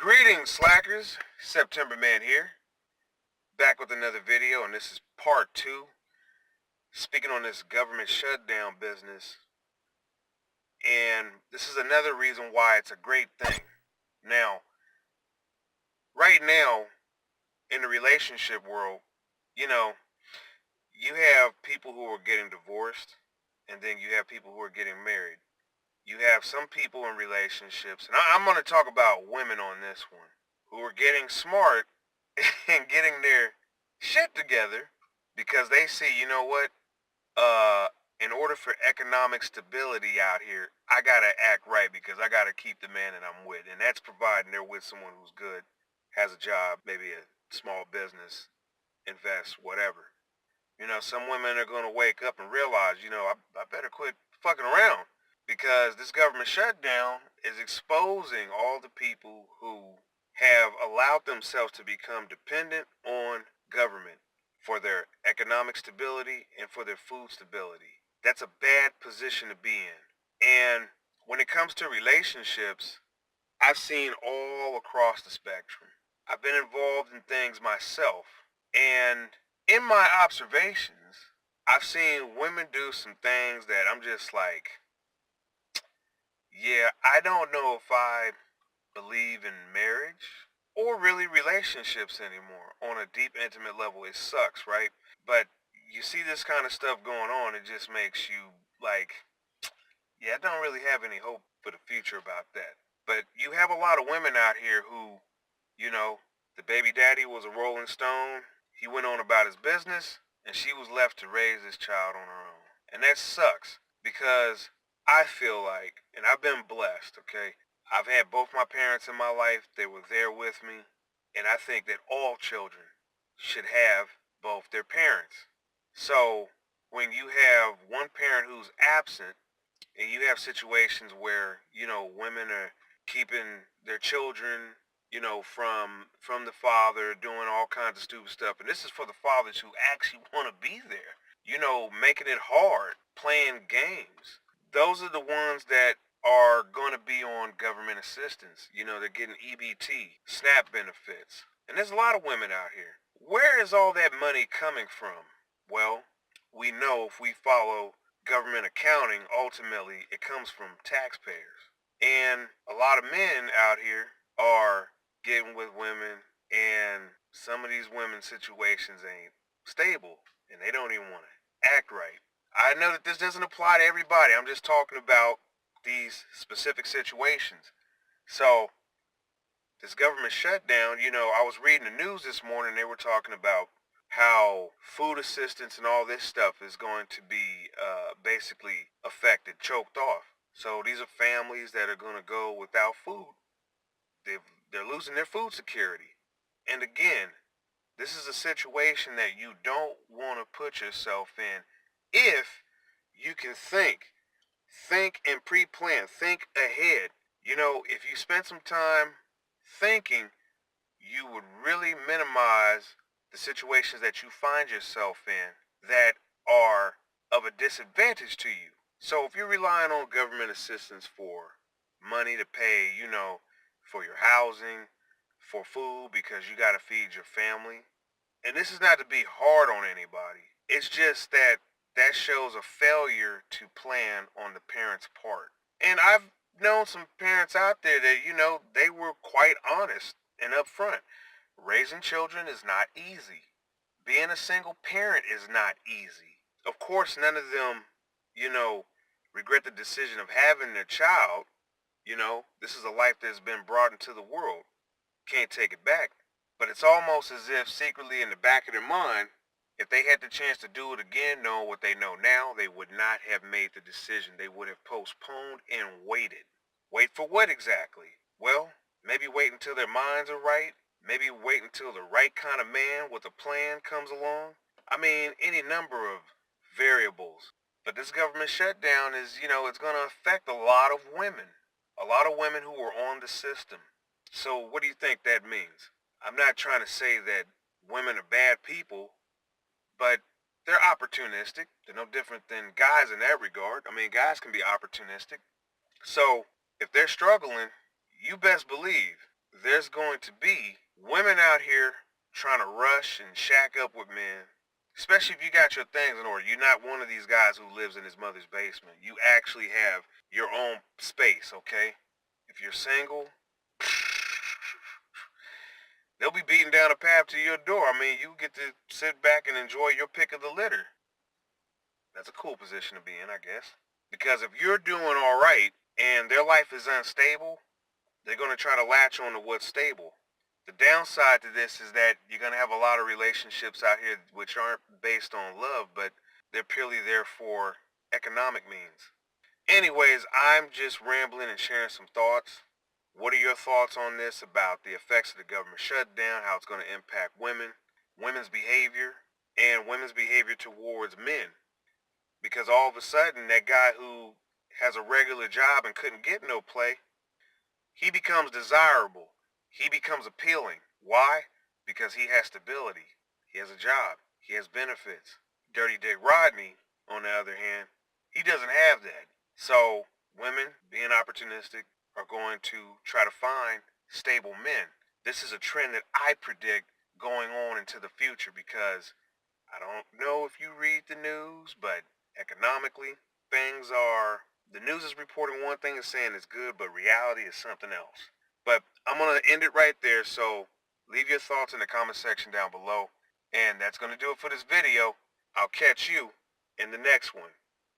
Greetings, slackers. September Man here, back with another video, and this is part 2, speaking on this government shutdown business. And this is another reason why it's a great thing. Now, right now, in the relationship world, you know, you have people who are getting divorced, and then you have people who are getting married. You have some people in relationships, and I'm going to talk about women on this one, who are getting smart and getting their shit together because they see, you know what, in order for economic stability out here, I gotta act right because I gotta keep the man that I'm with, and that's providing they're with someone who's good, has a job, maybe a small business, invest, whatever. Some women are gonna wake up and realize, I better quit fucking around because this government shutdown is exposing all the people who have allowed themselves to become dependent on government for their economic stability and for their food stability. That's a bad position to be in. And when it comes to relationships, I've seen all across the spectrum. I've been involved in things myself. And in my observations, I've seen women do some things that I'm just like, yeah, I don't know if I believe in marriage or really relationships anymore on a deep, intimate level. It sucks, right? But you see this kind of stuff going on, it just makes you like, yeah, I don't really have any hope for the future about that. But you have a lot of women out here who, the baby daddy was a Rolling Stone. He went on about his business, and she was left to raise this child on her own. And that sucks because I feel like, and I've been blessed, okay? I've had both my parents in my life. They were there with me. And I think that all children should have both their parents. So when you have one parent who's absent, and you have situations where, women are keeping their children, from the father, doing all kinds of stupid stuff. And this is for the fathers who actually want to be there, making it hard, playing games. Those are the ones that are going to be on government assistance. They're getting EBT, SNAP benefits. And there's a lot of women out here. Where is all that money coming from? Well, we know if we follow government accounting, ultimately it comes from taxpayers. And a lot of men out here are getting with women, and some of these women's situations ain't stable, and they don't even want to act right. I know that this doesn't apply to everybody. I'm just talking about these specific situations. So this government shutdown, I was reading the news this morning. They were talking about how food assistance and all this stuff is going to be basically affected, choked off. So these are families that are going to go without food. They're losing their food security. And again, this is a situation that you don't want to put yourself in if you can think and pre-plan, think ahead. If you spend some time thinking, you would really minimize the situations that you find yourself in that are of a disadvantage to you. So if you're relying on government assistance for money to pay, for your housing, for food because you got to feed your family, and this is not to be hard on anybody, it's just that that shows a failure to plan on the parents' part. And I've known some parents out there that, they were quite honest and upfront. Raising children is not easy. Being a single parent is not easy. Of course, none of them, you know, regret the decision of having their child. This is a life that's been brought into the world. Can't take it back. But it's almost as if secretly in the back of their mind, if they had the chance to do it again, knowing what they know now, they would not have made the decision. They would have postponed and waited. Wait for what exactly? Well, maybe wait until their minds are right. Maybe wait until the right kind of man with a plan comes along. I mean, any number of variables. But this government shutdown is, it's going to affect a lot of women. A lot of women who are on the system. So what do you think that means? I'm not trying to say that women are bad people, but they're opportunistic. They're no different than guys in that regard. I mean, guys can be opportunistic. So if they're struggling, you best believe there's there's going to be women out here trying to rush and shack up with men, especially if you got your things in order. You're not one of these guys who lives in his mother's basement. You actually have your own space, okay? If you're single, they'll be beating down a path to your door. I mean, you get to sit back and enjoy your pick of the litter. That's a cool position to be in, I guess. Because if you're doing all right and their life is unstable, they're going to try to latch on to what's stable. The downside to this is that you're going to have a lot of relationships out here which aren't based on love, but they're purely there for economic means. Anyways, I'm just rambling and sharing some thoughts. What are your thoughts on this about the effects of the government shutdown, how it's going to impact women, women's behavior, and women's behavior towards men? Because all of a sudden, that guy who has a regular job and couldn't get no play, he becomes desirable. He becomes appealing. Why? Because he has stability. He has a job. He has benefits. Dirty Dick Rodney, on the other hand, he doesn't have that. So women, being opportunistic, are going to try to find stable men. This is a trend that I predict going on into the future because I don't know if you read the news, but economically, the news is reporting one thing and saying it's good, but reality is something else. But I'm going to end it right there, so leave your thoughts in the comment section down below. And that's going to do it for this video. I'll catch you in the next one.